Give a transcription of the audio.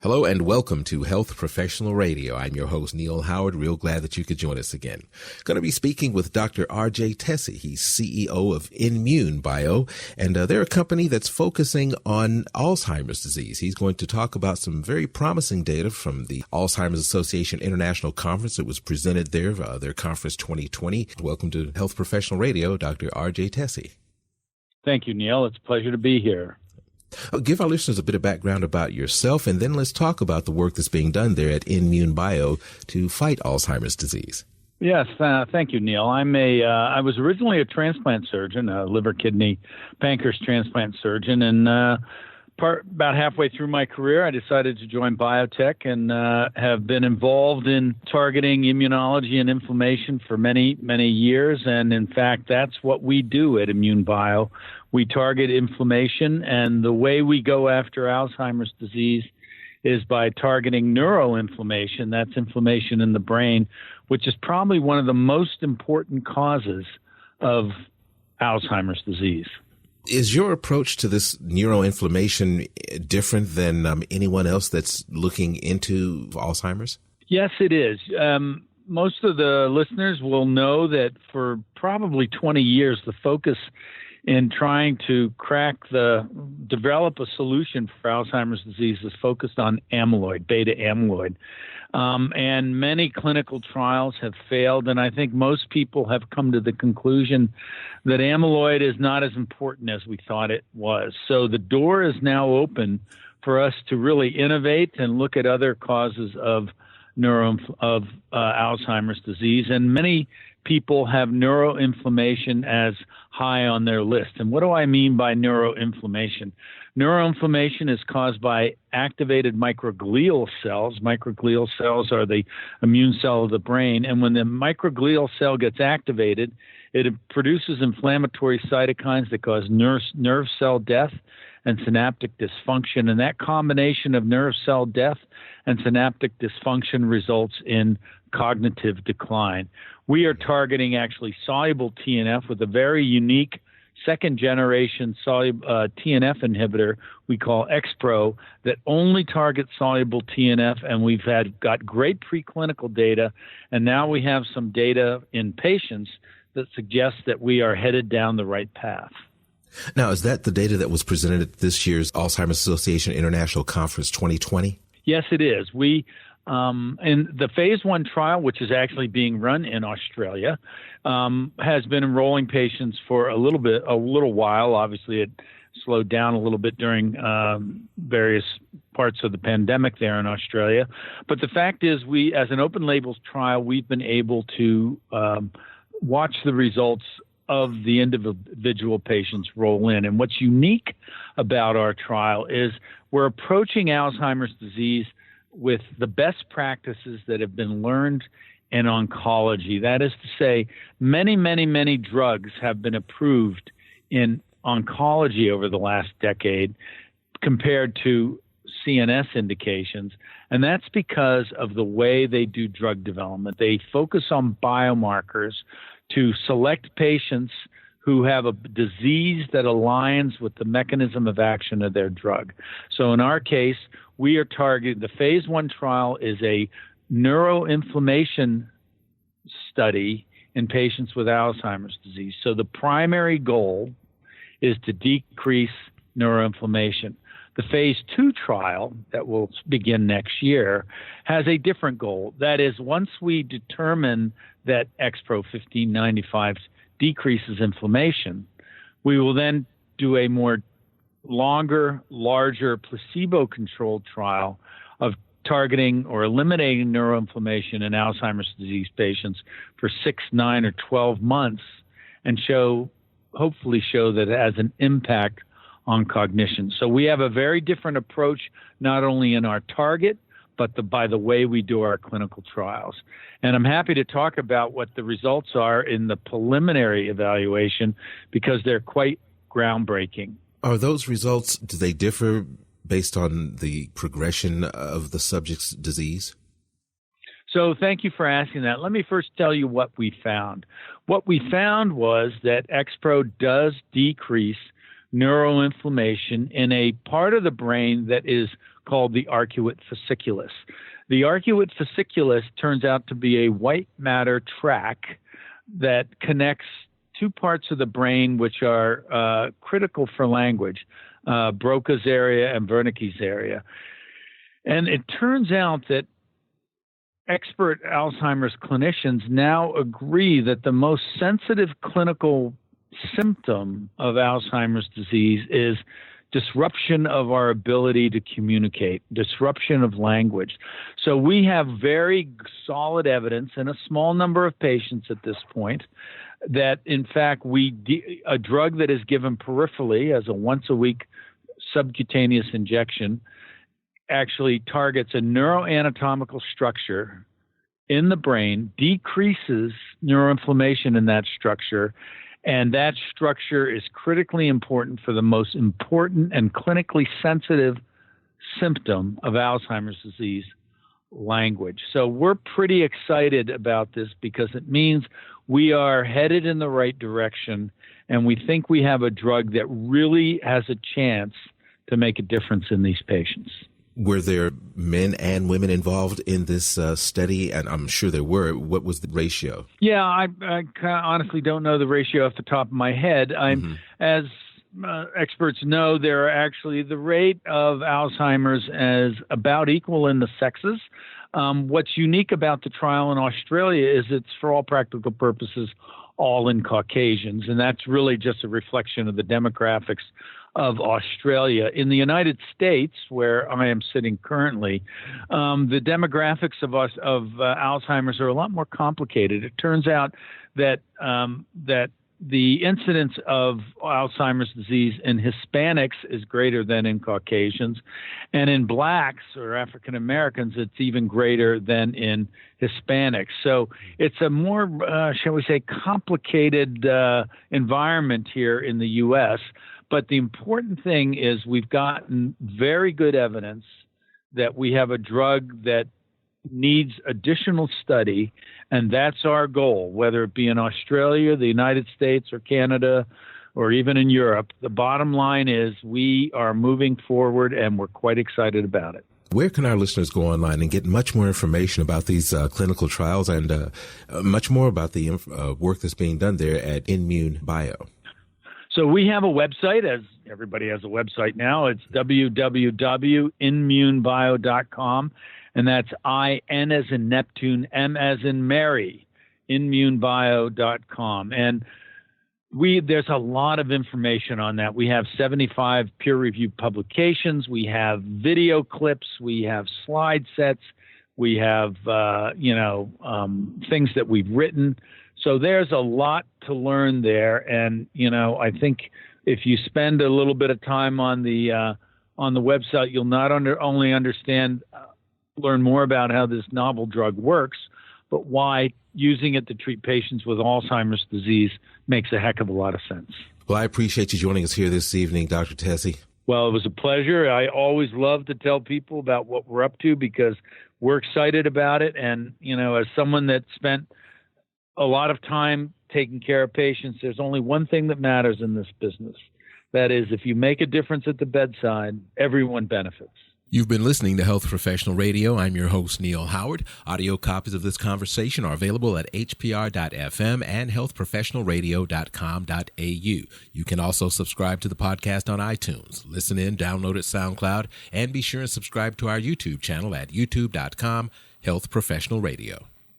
Hello and welcome to Health Professional Radio. I'm your host, Neil Howard. Real glad that you could join us again. Going to be speaking with Dr. R.J. Tesi. He's CEO of INmune Bio, and they're a company that's focusing on Alzheimer's disease. He's going to talk about some very promising data from the Alzheimer's Association International Conference that was presented there, their conference 2020. Welcome to Health Professional Radio, Dr. R.J. Tesi. Thank you, Neil. It's a pleasure to be here. Give our listeners a bit of background about yourself, and then let's talk about the work that's being done there at INmune Bio to fight Alzheimer's disease. Yes, thank you, Neil. I was originally a transplant surgeon, a liver, kidney, pancreas transplant surgeon, and about halfway through my career, I decided to join biotech and have been involved in targeting immunology and inflammation for many, many years. And in fact, that's what we do at INmune Bio. We target inflammation, and the way we go after Alzheimer's disease is by targeting neuroinflammation. That's inflammation in the brain, which is probably one of the most important causes of Alzheimer's disease. Is your approach to this neuroinflammation different than anyone else that's looking into Alzheimer's? Yes, it is. Most of the listeners will know that for probably 20 years, the focus in trying to develop a solution for Alzheimer's disease is focused on amyloid, beta amyloid. And many clinical trials have failed, and I think most people have come to the conclusion that amyloid is not as important as we thought it was. So the door is now open for us to really innovate and look at other causes of Alzheimer's disease, and many people have neuroinflammation as high on their list. And what do I mean by neuroinflammation? Neuroinflammation is caused by activated microglial cells. Microglial cells are the immune cell of the brain. And when the microglial cell gets activated, it produces inflammatory cytokines that cause nerve cell death and synaptic dysfunction. And that combination of nerve cell death and synaptic dysfunction results in cognitive decline. We are targeting actually soluble TNF with a very unique second-generation TNF inhibitor we call XPro that only targets soluble TNF, and we've got great preclinical data, and now we have some data in patients that suggests that we are headed down the right path. Now, is that the data that was presented at this year's Alzheimer's Association International Conference 2020? Yes, it is. In the phase 1 trial, which is actually being run in Australia, has been enrolling patients for a little while. Obviously, it slowed down a little bit during various parts of the pandemic there in Australia. But the fact is, as an open labels trial, we've been able to watch the results of the individual patients roll in. And what's unique about our trial is we're approaching Alzheimer's disease with the best practices that have been learned in oncology. That is to say, many, many, many drugs have been approved in oncology over the last decade compared to CNS indications, and that's because of the way they do drug development. They focus on biomarkers to select patients who have a disease that aligns with the mechanism of action of their drug. So in our case, we are targeting, the phase 1 trial is a neuroinflammation study in patients with Alzheimer's disease. So the primary goal is to decrease neuroinflammation. The phase 2 trial that will begin next year has a different goal. That is, once we determine that XPro 1595 decreases inflammation, we will then do a more longer, larger placebo-controlled trial of targeting or eliminating neuroinflammation in Alzheimer's disease patients for 6, 9, or 12 months and hopefully show that it has an impact on cognition. So we have a very different approach, not only in our target, but by the way we do our clinical trials. And I'm happy to talk about what the results are in the preliminary evaluation because they're quite groundbreaking. Are those results, do they differ based on the progression of the subject's disease? So thank you for asking that. Let me first tell you what we found. What we found was that XPro does decrease neuroinflammation in a part of the brain that is called the arcuate fasciculus. The arcuate fasciculus turns out to be a white matter tract that connects two parts of the brain which are critical for language, Broca's area and Wernicke's area. And it turns out that expert Alzheimer's clinicians now agree that the most sensitive clinical symptom of Alzheimer's disease is disruption of our ability to communicate, disruption of language. So we have very solid evidence in a small number of patients at this point that, in fact, a drug that is given peripherally as a once-a-week subcutaneous injection actually targets a neuroanatomical structure in the brain, decreases neuroinflammation in that structure, and that structure is critically important for the most important and clinically sensitive symptom of Alzheimer's disease, language. So we're pretty excited about this because it means we are headed in the right direction, and we think we have a drug that really has a chance to make a difference in these patients. Were there men and women involved in this study? And I'm sure there were. What was the ratio? Yeah, I honestly don't know the ratio off the top of my head. As experts know, there are actually the rate of Alzheimer's is about equal in the sexes. What's unique about the trial in Australia is it's, for all practical purposes, all in Caucasians, and that's really just a reflection of the demographics of Australia. In the United States, where I am sitting currently, the demographics of Alzheimer's are a lot more complicated. It turns out that the incidence of Alzheimer's disease in Hispanics is greater than in Caucasians, and in blacks or African Americans, it's even greater than in Hispanics. So it's a more, shall we say, complicated environment here in the U.S., but the important thing is we've gotten very good evidence that we have a drug that needs additional study, and that's our goal, whether it be in Australia, the United States, or Canada, or even in Europe. The bottom line is we are moving forward, and we're quite excited about it. Where can our listeners go online and get much more information about these clinical trials and much more about the work that's being done there at INmune Bio? So we have a website, as everybody has a website now. It's www.inmunebio.com, and that's I-N as in Neptune, M as in Mary, inmunebio.com. And there's a lot of information on that. We have 75 peer-reviewed publications. We have video clips. We have slide sets. We have, things that we've written. So there's a lot to learn there, and I think if you spend a little bit of time on the website, you'll not only learn more about how this novel drug works, but why using it to treat patients with Alzheimer's disease makes a heck of a lot of sense. Well, I appreciate you joining us here this evening, Dr. Tesi. Well, it was a pleasure. I always love to tell people about what we're up to because we're excited about it, and as someone that spent a lot of time taking care of patients, there's only one thing that matters in this business. That is, if you make a difference at the bedside, everyone benefits. You've been listening to Health Professional Radio. I'm your host, Neil Howard. Audio copies of this conversation are available at hpr.fm and healthprofessionalradio.com.au. You can also subscribe to the podcast on iTunes. Listen in, download it, SoundCloud, and be sure and subscribe to our YouTube channel at youtube.com, Health Professional Radio.